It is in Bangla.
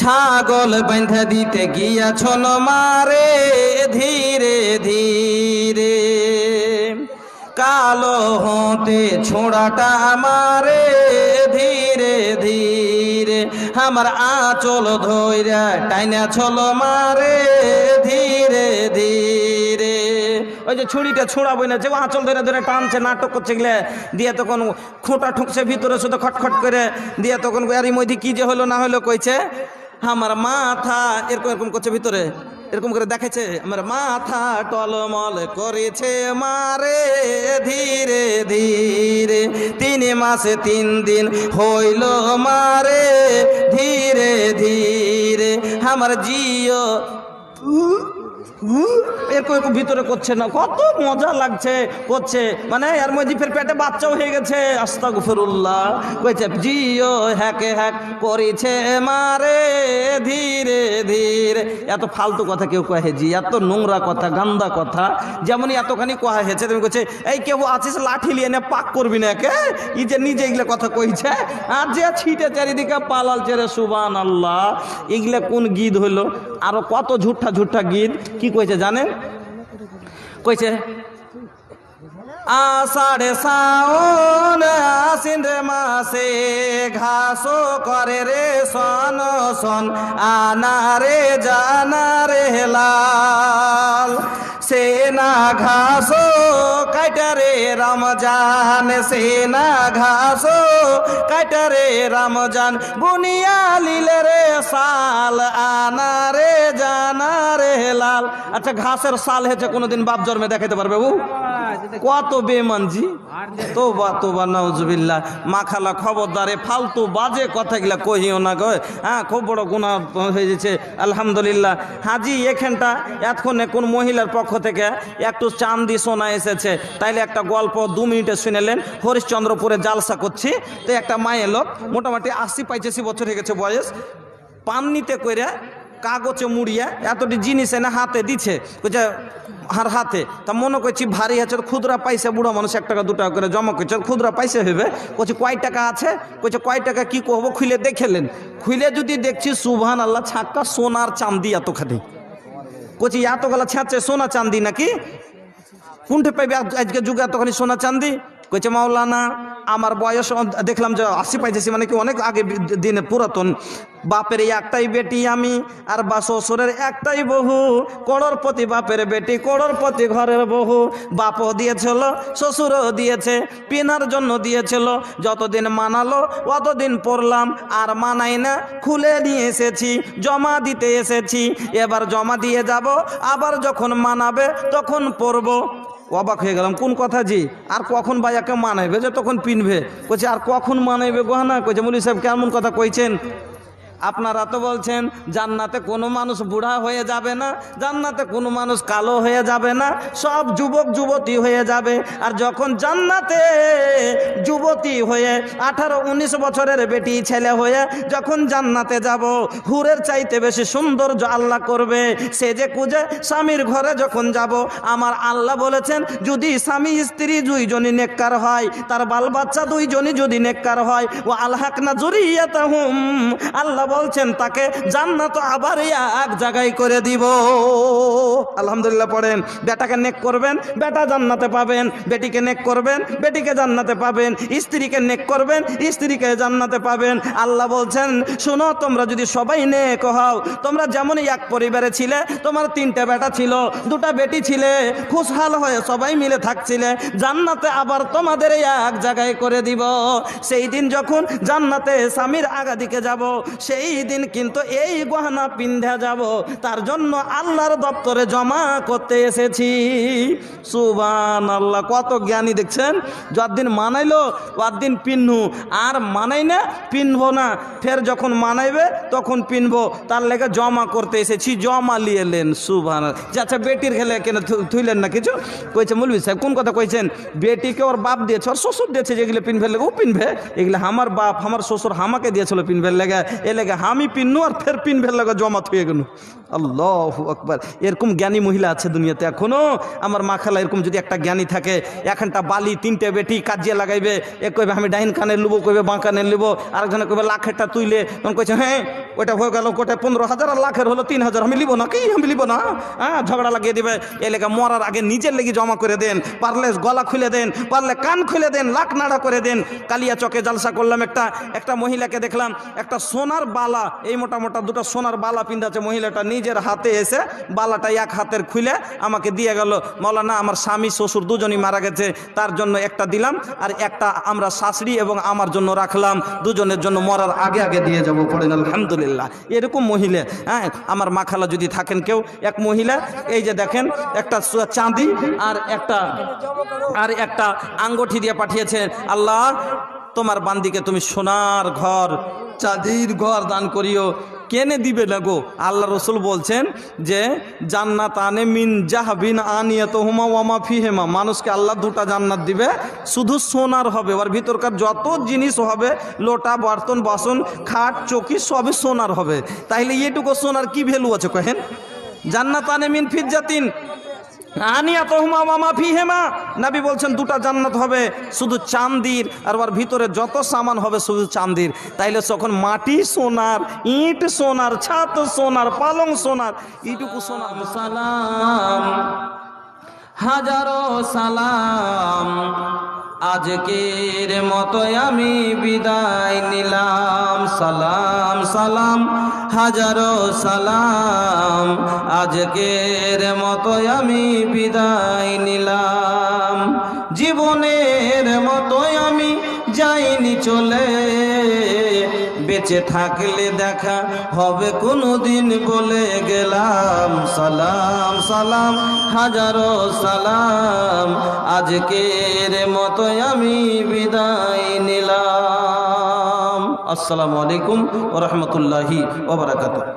ছাগল বেঁধে দিতে গিয়াছন মারে ধীরে ধীরে, কালো হতে ছোড়াটা মারে ধীরে ধীরে, আমার আঁচল ধইরা টাইনা ছল মারে ধীরে ধীরে। ওই যে ছুরিটা ছোড়াবই না, যে আঁচল ধরে ধরে টানছে, নাটক করছে গেলে দিয়ে, তখন খোঁটা ঠুকছে ভিতরে শুধু খটখট করে দিয়ে, তখন এরই মধ্যে কি যে হলো না হলো কইছে আমার মাথা এরকম এরকম করছে, ভিতরে এরকম করে দেখেছে আমার মাথা টলমল করেছে মারে ধীরে ধীরে, 3 মাসে 3 দিন হইল মারে ধীরে ধীরে, আমার জিও এরকম ভিতরে করছে না, কত মজা লাগছে করছে, মানে এর মধ্যে ফের পেটে বাচ্চাও হয়ে গেছে। আস্তাগফিরুল্লাহ কইছে জিও হ্যাকে হ্যাক করেছে মারে ধীরে ধীরে। এত ফালতু কথা কেউ কহে জি, এত নোংরা কথা গান্দা কথা, যেমনই এতখানি কহা হয়েছে। তুমি কইছে এই কেউ আছিস লাঠি লিয়ে নে পাক করবি না কে, ই যে নিজে এগুলো কথা কইছে, আর যে ছিটে চারিদিকে পালাল চেরে সুবহানাল্লাহ। এগুলা কোন গীত হইলো? আরো কত ঝুঠা ঝুঠা গীত কি কইছে জানেন? কইছে আষাঢ়ে শ্রাবণ আশ্বিন রে মাসে ঘাসো করে রে সন সন, আনারে জানারে লাল, সেনা ঘাসো কাটারে রমজান, সেনা ঘাসো কাটারে রমজান, বুনিয়া লিলে রে সাল, আনারে জানারে লাল। আচ্ছা ঘাসের সাল হয়েছে কোনোদিন বাপ জন্মে দেখাতে পারবে? ও কত বেমানজি, তোবা তোবা নাউজুবিল্লাহ। মাখালা খবরদারে ফালতু বাজে কথাগুলা কহিও না গো, হ্যাঁ খুব বড় গুনাহ হয়ে যাচ্ছে। আলহামদুলিল্লাহ হাজি এখানটা এতক্ষণে কোন মহিলার পক্ষ থেকে একটু চান্দি সোনা এসেছে, তাইলে একটা গল্প 2 মিনিটে শুনেলেন। হরিশ্চন্দ্রপুরে জালসা করছি, তো একটা মায়ের লোক মোটামুটি 80-85 বছর হয়ে গেছে বয়স, পান্নিতে কইরা কাগজে মুড়িয়া এতটি জিনিস এনে হাতে দিচ্ছে, কইছে আর হাতে তা মনে করছি ভারী আছে, খুদরা পাইছে, বুড়ো মানুষ 1 টাকা 2 টাকা করে জমা করছে, খুদরা পাইছে হবে। কইছে কয় টাকা আছে? কইছে কয় টাকা কি করবো, খুলে দেখেলেন, খুলে যদি দেখছি সুবহানাল্লাহ ছাক্কা সোনার চাঁদি এতখানি। কইছি এতগুলা ছাঁচে সোনা চাঁদি নাকি, কোনটা পাইবে আজকে যুগে এতখানি সোনা চাঁদি? কইছে মাওলানা আমার বয়স দেখলাম যে 80-85, মানে কি অনেক আগে দিনে পুরাতন, বাপের একটাই বেটি আমি, আর বা শ্বশুরের একটাই বহু, করোড়পতি বাপের বেটি করোড়পতি ঘরের বহু, বাপও দিয়েছিল শ্বশুরও দিয়েছে, পিনার জন্য দিয়েছিল, যতদিন মানালো অতদিন পড়লাম, আর মানাই না, খুলে নিয়ে এসেছি, জমা দিতে এসেছি, এবার জমা দিয়ে যাব, আবার যখন মানাবে তখন পড়বো। অবাক হয়ে গেলাম, কোন কথা জি, আর কখন ভাইয়াকে মানাইবে যে তখন পিনবে? কইছে আর কখন মানাইবে গহনা? কইছে মৌলভী সাহেব কেমন কথা কইছেন? আপনারা তো বলছেন জান্নাতে কোনো মানুষ বুড়া হয়ে যাবে না, জান্নাতে কোনো মানুষ কালো হয়ে যাবে না, সব যুবক যুবতী হয়ে যাবে। আর যখন জান্নাতে যুবতী হয়ে 18-19 বছরের বেটি ছেলে হয়ে যখন জান্নাতে যাব, হুরের চাইতে বেশি সৌন্দর্য আল্লাহ করবে, সেজে কুজে স্বামীর ঘরে যখন যাব, আমার আল্লাহ বলেছেন যদি স্বামী স্ত্রী 2 জনই নেককার হয়, তার বাল বাচ্চা 2 জনই যদি নেককার হয়, ও আলহাকনা যুরিয়াতাহুম, আল্লাহ বলছেন তাকে জান্নাত আবার এক জায়গায় করে দিব। আলহামদুলিল্লাহ পড়েন। বেটাকে নেক করবেন, বেটা জান্নাতে পাবেন, বেটিকে নেক করবেন, বেটিকে জান্নাতে পাবেন, স্ত্রীকে নেক করবেন, স্ত্রীকে জান্নাতে পাবেন। আল্লাহ বলছেন শোনো, তোমরা যদি সবাই নেক হও, তোমরা যেমন এক পরিবারে ছিলে, তোমার 3টে বেটা ছিল, 2টা বেটি ছিলে, খুশহাল হয়ে সবাই মিলে থাকছিলে, জান্নাতে আবার তোমাদের এক জায়গায় করে দিব। সেই দিন যখন জান্নাতে স্বামীর আগা দিকে যাব, সেই দিন কিন্তু এই গহনা পিন্ধা যাব, তার জন্য আল্লাহর দপ্তরে জমা করতে এসেছি। সুবহানাল্লাহ, কত জ্ঞানী দেখছেন। যতদিন মানাইলো ওদিন পিনহু, আর মানাই না পিনবো না, ফের যখন মানাইবে তখন পিনবো, তার লেগে জমা করতে এসেছি, জমা লিয়েলেন। সুবহানাল্লাহ। আচ্ছা বেটির খেলে কেন থুইলেন না কিছু? কইছে মৌলভী সাহেব কোন কথা কইছেন? বেটিকে ওর বাপ দিয়েছে, ওর শ্বশুর দিয়েছে, যেগুলো পিনভের লেগে ও পিনবে, এগুলো আমার বাপ আমার শ্বশুর আমাকে দিয়েছিল পিনভের লেগে, এ লেগে লেগে আমি পিনু আর ফের পিনভের লাগে জমা হয়ে গেল। আল্লাহু আকবার। এরকম জ্ঞানী মহিলা আছে দুনিয়াতে এখনো। আমার মা খালা এরকম যদি একটা জ্ঞানী থাকে, এখানটা বালি 3টে বেটি কাজিয়ে লাগাইবে, এ কইবে আমি ডাইন কানে লুবো, কইবে বাঁ কানে লিবো, আরেকজনে কইবে লাখেরটা তুইলে, তখন কইছে হ্যাঁ ওইটা হয়ে গেল, কোটা 15,000 আর লাখের হলো 3,000, আমি লিবো না, কি আমি লিবো না, হ্যাঁ ঝগড়া লাগিয়ে দিবে। এ লেগে মরার আগে নিজের লেগে জমা করে দেন, পারলে গলা খুলে দেন, পারলে কান খুলে দেন, লাখ নাড়া করে দেন। কালিয়া চকে জালসা করলাম, একটা মহিলাকে দেখলাম একটা সোনার বালা, এই মোটা মোটা দুটো সোনার বালা পিন্ধাচ্ছে মহিলাটা, নিজের হাতে এসে বালাটা এক হাতের খুলে আমাকে দিয়ে গেল। মাওলানা আমার স্বামী শ্বশুর দুজনই মারা গেছে, তার জন্য একটা দিলাম, আর একটা আমরা শাশুড়ি এবং আমার জন্য রাখলাম, দুজনের জন্য মরার আগে আগে দিয়ে যাবো, পড়েন আলহামদুলিল্লাহ। এরকম মহিলা, হ্যাঁ আমার মা খালা যদি থাকেন কেউ, এক মহিলা এই যে দেখেন একটা চাঁদি আর একটা আঙ্গুঠি দিয়ে পাঠিয়েছে, আল্লাহ তোমার বান্দিকে তুমি সোনার ঘর চাঁদির ঘর দান করিও। কেনে দিবে না গো? আল্লাহ রসুল বলছেন যে জান্নাত আনে মিন জাহাবিন আনিয়াত হুমা ওয়ামা ফিহেমা, মানুষকে আল্লাহ 2টা জান্নাত দিবে, শুধু সোনার হবে, ওর ভিতরকার যত জিনিস হবে, লোটা বর্তন বাসন খাট চৌকি সবই সোনার হবে। তাইলে এটুকু সোনার কি ভ্যালু আছে কহেন? জান্নাত আনে মিন ফিজ্জাতিন আনিয়াতুহুমা ওয়া মা ফিহিমা, নবী বলছেন 2টা জান্নাত হবে শুধু চাঁদির, আর ওর ভিতরে যত সামান হবে শুধু চাঁদির। তাইলে যখন মাটি সোনার, ইট সোনার, ছাদ সোনার, পালং সোনার, এইটুকু সোনার। সালাম হাজারো সালাম, আজকের মতো আমি বিদায় নিলাম। সালাম সালাম হাজারো সালাম, আজকের মতো আমি বিদায় নিলাম। জীবনের মতো আমি যাইনি চলে, বেঁচে থাকলে দেখা হবে কোনোদিন বলে গেলাম। সালাম সালাম হাজারো সালাম, আজকের মতো আমি বিদায় নিলাম। আসসালামু আলাইকুম ওয়া রাহমাতুল্লাহি ওয়া বারাকাতুহু।